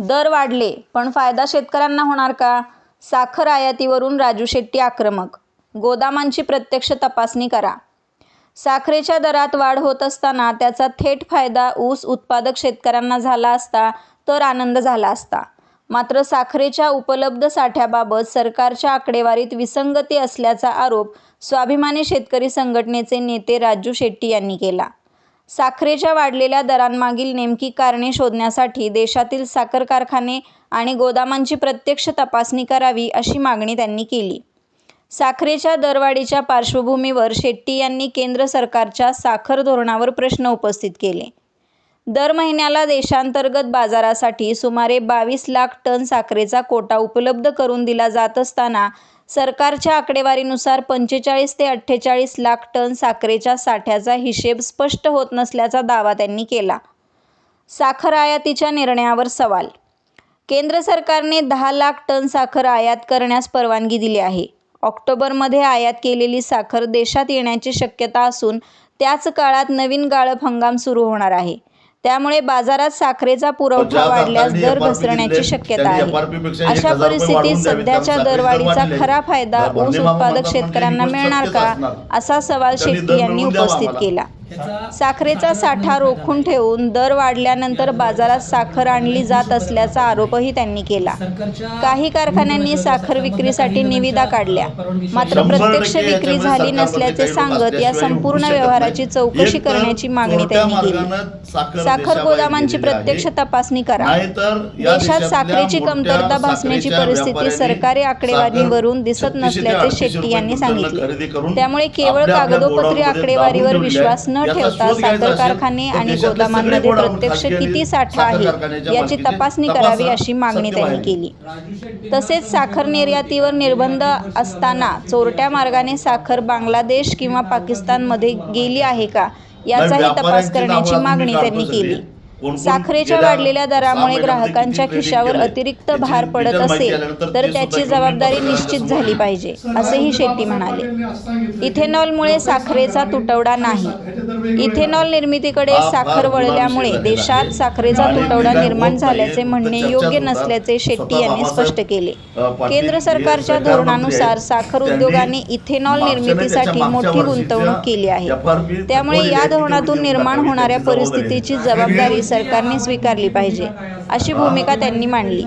दर वाढले पण फायदा शेतकऱ्यांना होणार का? साखर आयातीवरून राजू शेट्टी आक्रमक. गोदामांची प्रत्यक्ष तपासणी करा. साखरेच्या दरात वाढ होत असताना त्याचा थेट फायदा ऊस उत्पादक शेतकऱ्यांना झाला असता तर आनंद झाला असता. मात्र साखरेच्या उपलब्ध साठ्याबाबत सरकारच्या आकडेवारीत विसंगती असल्याचा आरोप स्वाभिमानी शेतकरी संघटनेचे नेते राजू शेट्टी यांनी केला. साखरेच्या वाढलेल्या दरांमागील नेमकी कारणे शोधण्यासाठी देशातील साखर कारखाने आणि गोदामांची प्रत्यक्ष तपासणी करावी अशी मागणी त्यांनी केली. साखरेच्या दरवाढीच्या पार्श्वभूमीवर शेट्टी यांनी केंद्र सरकारच्या साखर धोरणावर प्रश्न उपस्थित केले. दर महिन्याला देशांतर्गत बाजारासाठी सुमारे 22 लाख टन साखरेचा कोटा उपलब्ध करून दिला जात असताना सरकारच्या आकडेवारीनुसार 45 ते 48 लाख टन साखरेच्या साठ्याचा हिशेब स्पष्ट होत नसल्याचा दावा त्यांनी केला. साखर आयातीच्या निर्णयावर सवाल. केंद्र सरकारने 10 लाख टन साखर आयात करण्यास परवानगी दिली आहे. ऑक्टोबरमध्ये आयात केलेली साखर देशात येण्याची शक्यता असून त्याच काळात नवीन गाळप हंगाम सुरू होणार आहे. त्यामुळे बाजारात साखरेचा पुरवठा वाढल्यास दर घसरण्याची शक्यता आहे. अशा परिस्थितीत सध्याच्या दरवाढीचा खरा फायदा ऊस उत्पादक शेतकऱ्यांना मिळणार का, असा सवाल शेट्टी यांनी उपस्थित केला. साखरेचा साठा रोखून ठेवून दर वाढल्यानंतर बाजारात साखर आणली जात असल्याचा आरोपही त्यांनी केला. काही कारखान्यांनी साखर विक्रीसाठी निविदा काढल्या, मात्र प्रत्यक्ष विक्री झाली नसल्याचे सांगत या संपूर्ण व्यवहाराची चौकशी करण्याची मागणी त्यांनी केली. साखर गोदामांची प्रत्यक्ष तपासणी करा. देशात साखरेची कमतरता भासण्याची परिस्थिती सरकारी आकडेवारीवरून दिसत नसल्याचे शेट्टी यांनी सांगितले. त्यामुळे केवळ कागदोपत्री आकडेवारीवर विश्वास न ठेवता साखर कारखाने आणि गोदामांमध्ये प्रत्यक्ष किती साठा आहे याची तपासणी करावी अशी मागणी त्यांनी केली. तसेच साखर निर्यातीवर निर्बंध असताना चोरट्या मार्गाने साखर बांगलादेश किंवा पाकिस्तानमध्ये गेली आहे का याचाही तपास करण्याची मागणी त्यांनी केली. साखरेच्या वाढलेल्या दरामुळे ग्राहकांच्या खिशावर अतिरिक्त भार पडत असेल तर त्याची जबाबदारी निश्चित झाली पाहिजे, असेही शेट्टी म्हणाले. इथेनॉलमुळे साखरेचा तुटवडा नाही. इथेनॉल निर्मितीकडे साखर वळल्यामुळे देशात साखरेचा तुटवडा निर्माण झाल्याचे म्हणणे योग्य नसल्याचे शेट्टी यांनी स्पष्ट केले. केंद्र सरकारच्या धोरणानुसार साखर उद्योगाने इथेनॉल निर्मितीसाठी मोठी गुंतवणूक केली आहे. त्यामुळे या धोरणातून निर्माण होणाऱ्या परिस्थितीची जबाबदारी सरकारने स्वीकारली पाहिजे, अशी भूमिका त्यांनी मांडली.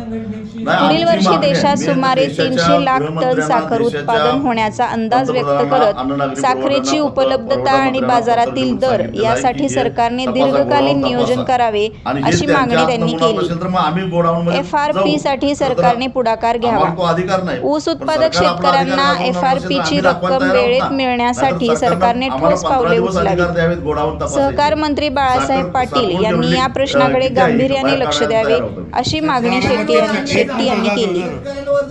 पुढील वर्षी देशात सुमारे 300 लाख टन साखर उत्पादन होण्याचा अंदाज व्यक्त करत साखरेची उपलब्धता आणि बाजारातील दर यासाठी सरकारने दीर्घकालीन नियोजन करावे अशी मागणी त्यांनी केली. FRP साठी सरकारने पुढाकार घ्यावा. ऊस उत्पादक शेतकऱ्यांना FRP ची रक्कम वेळेत मिळण्यासाठी सरकारने ठोस पावले उचलावी. सहकार मंत्री बाळासाहेब पाटील यांनी या प्रश्नाकडे गांभीर्याने लक्ष द्यावे अशी मागणी शेट्टी यांनी केली.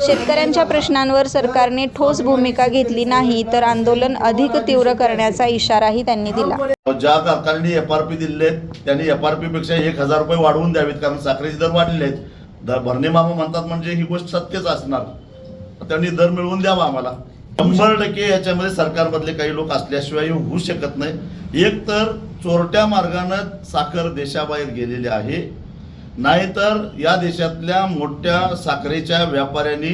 शेतकऱ्यांच्या प्रश्नांवर सरकारने ठोस भूमिका घेतली नाही तर आंदोलन अधिक तीव्र करण्याचा इशाराही त्यांनी दिला. ज्या कारखान्यांनी FRP दिले त्यांनी FRP पेक्षा 1000 रुपये वाढवून द्यावेत, कारण साखरेचे दर वाढलेले आहेत. भरणे मामा म्हणतात म्हणजे ही गोष्ट सत्यच असणार. त्यांनी दर मिळवून द्यावा आम्हाला. 100% याच्यामध्ये सरकारमधले काही लोक असल्याशिवाय होऊ शकत नाही. एक तर चोरट्या मार्गाने साखर देशाबाहेर गेलेली आहे, नाहीतर या देशातल्या मोठ्या साखरेच्या व्यापाऱ्यांनी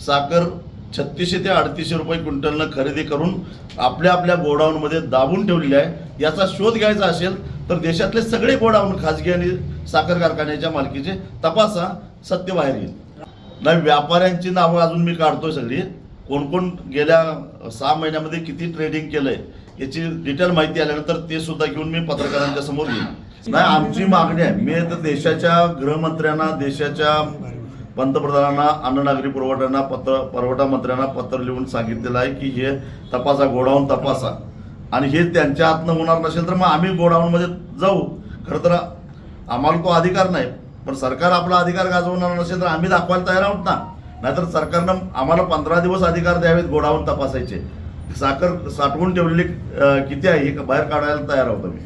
साखर 3600 ते 3800 रुपये क्विंटलनं खरेदी करून आपल्या आपल्या गोडाऊनमध्ये दाबून ठेवलेली आहे. याचा शोध घ्यायचा असेल तर देशातले सगळे गोडाऊन खाजगी आणि साखर कारखान्याच्या मालकीचे तपासा, सत्य बाहेर येईल. नाही, व्यापाऱ्यांची नावं अजून मी काढतोय सगळी. कोण कोण गेल्या 6 महिन्यामध्ये किती ट्रेडिंग केलंय याची डिटेल माहिती आल्यानंतर ते सुद्धा घेऊन मी पत्रकारांच्या समोर येईन. नाही, आमची मागणी आहे. मी तर देशाच्या गृहमंत्र्यांना, देशाच्या पंतप्रधानांना, अन्न नागरी पुरवठा मंत्र्यांना पत्र लिहून सांगितलेलं आहे की हे तपासा, गोडाऊन तपासा. आणि हे त्यांच्या हातनं होणार नसेल तर मग आम्ही गोडाऊनमध्ये जाऊ. खरं तर आम्हाला तो अधिकार नाही, पण सरकार आपला अधिकार गाजवणार नसेल तर आम्ही दाखवायला तयार आहोत ना. नाहीतर सरकारनं आम्हाला 15 दिवस अधिकार द्यावेत गोडाऊन तपासायचे. साखर साठवून ठेवलेली किती आहे हे बाहेर काढायला तयार आहोत आम्ही.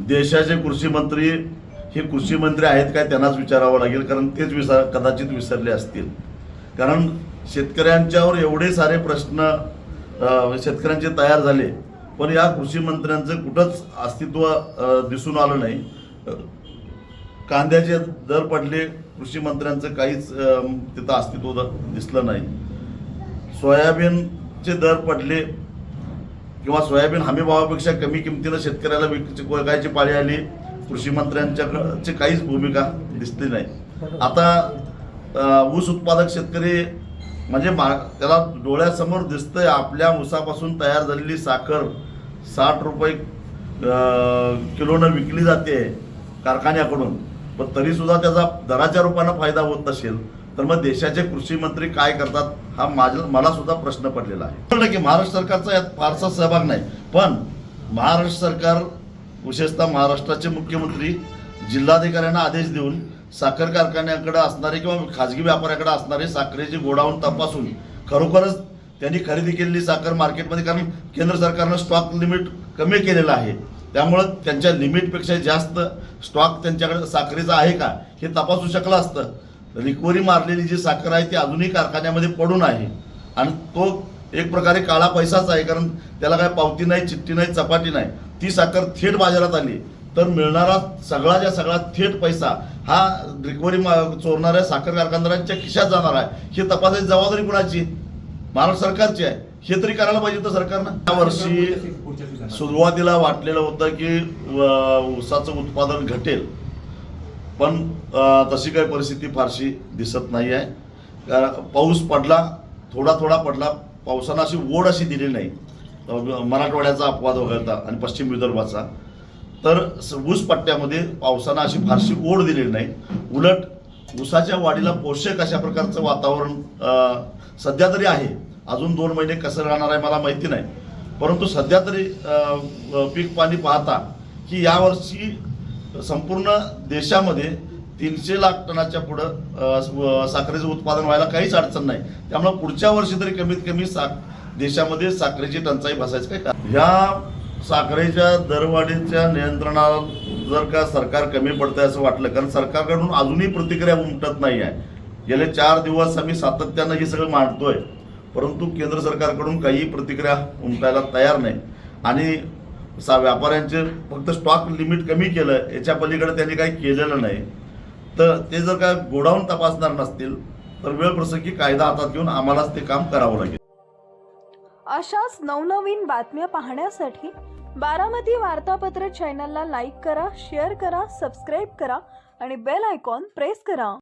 देशाचे कृषी मंत्री हे कृषी मंत्री आहेत काय त्यांनाच विचारावं लागेल, कारण तेच कदाचित विसरले असतील. कारण शेतकऱ्यांच्यावर एवढे सारे प्रश्न शेतकऱ्यांचे तयार झाले, पण या कृषी मंत्र्यांचं कुठंच अस्तित्व दिसून आलं नाही. कांद्याचे दर पडले, कृषी मंत्र्यांचं काहीच तिथं अस्तित्व दिसलं नाही. सोयाबीनचे दर पडले किंवा सोयाबीन हमी भावापेक्षा कमी किमतीनं शेतकऱ्याला विकायची पाळी आली, कृषी मंत्र्यांच्याकडची काहीच भूमिका दिसली नाही. आता ऊस उत्पादक शेतकरी म्हणजे त्याला डोळ्यासमोर दिसतंय आपल्या ऊसापासून तयार झालेली साखर 60 रुपये किलोनं विकली जाते कारखान्याकडून, पण तरी सुद्धा त्याचा दराच्या रूपानं फायदा होत नसेल तर मग देशाचे कृषी मंत्री काय करतात हा मला सुद्धा प्रश्न पडलेला आहे. की महाराष्ट्र सरकारचा यात फारसा सहभाग नाही, पण महाराष्ट्र सरकार विशेषतः महाराष्ट्राचे मुख्यमंत्री जिल्हाधिकाऱ्यांना आदेश देऊन साखर कारखान्याकडे असणारे किंवा खाजगी व्यापाऱ्याकडे असणारे साखरेचे गोडाऊन तपासून खरोखरच त्यांनी खरेदी केलेली साखर मार्केटमध्ये, कारण केंद्र सरकारनं स्टॉक लिमिट कमी केलेलं आहे, त्यामुळं त्यांच्या लिमिटपेक्षा जास्त स्टॉक त्यांच्याकडे साखरेचा आहे का हे तपासू शकलं असतं. रिकव्हरी मारलेली जी साखर आहे ती अजूनही कारखान्यामध्ये पडून आहे आणि तो एक प्रकारे काळा पैसाच आहे, कारण त्याला काय पावती नाही, चिठ्ठी नाही, चपाटी नाही. ती साखर थेट बाजारात आली तर मिळणारा सगळ्याच्या सगळा थेट पैसा हा रिकव्हरी चोरणाऱ्या साखर कारखानदारांच्या खिशात जाणार आहे. हे तपासायची जबाबदारी कुणाची? महाराष्ट्र सरकारची आहे. हे तरी करायला पाहिजे होतं सरकारनं. यावर्षी सुरुवातीला वाटलेलं होतं की ऊसाचं उत्पादन घटेल, पण तशी काही परिस्थिती फारशी दिसत नाही आहे. पाऊस पडला, थोडा थोडा पडला, पावसानं अशी ओढ अशी दिली नाही. मराठवाड्याचा अपवाद वगळता आणि पश्चिम विदर्भाचा, तर ऊस पट्ट्यामध्ये पावसानं अशी फारशी ओढ दिलेली नाही. उलट ऊसाच्या वाढीला पोषक अशा प्रकारचं वातावरण सध्या तरी आहे. अजून 2 महिने कसं राहणार आहे मला माहिती नाही, परंतु सध्या तरी पीक पाणी पाहता की यावर्षी संपूर्ण देशामध्ये 300 लाख टनाच्या पुढं साखरेचं उत्पादन व्हायला काहीच अडचण नाही. त्यामुळे पुढच्या वर्षी तरी कमीत कमी देशामध्ये साखरेची टंचाई भासायचं काय. ह्या साखरेच्या दरवाढीच्या नियंत्रणाला जर का सरकार कमी पडतंय असं वाटलं, कारण सरकारकडून अजूनही प्रतिक्रिया उमटत नाही आहे. गेले 4 दिवस आम्ही सातत्यानं हे सगळं मांडतोय, परंतु केंद्र सरकारकडून काही प्रतिक्रिया उमटायला तयार नाही. आणि व्यापाऱ्यांचे फक्त स्टॉक लिमिट कमी केलं, याच्या पलीकडे त्यांनी काही केलेलं नाही. तर ते जर का गोडाऊन तपासणार नसतील तर वेळ प्रसंगी कायदा हातात घेऊन आम्हालाच ते काम करावं लागेल. अशाच नवनवीन बातम्या पाहण्यासाठी बारामती वार्तापत्र चॅनलला लाईक करा, शेअर करा, सबस्क्राईब करा आणि बेल आयकॉन प्रेस करा.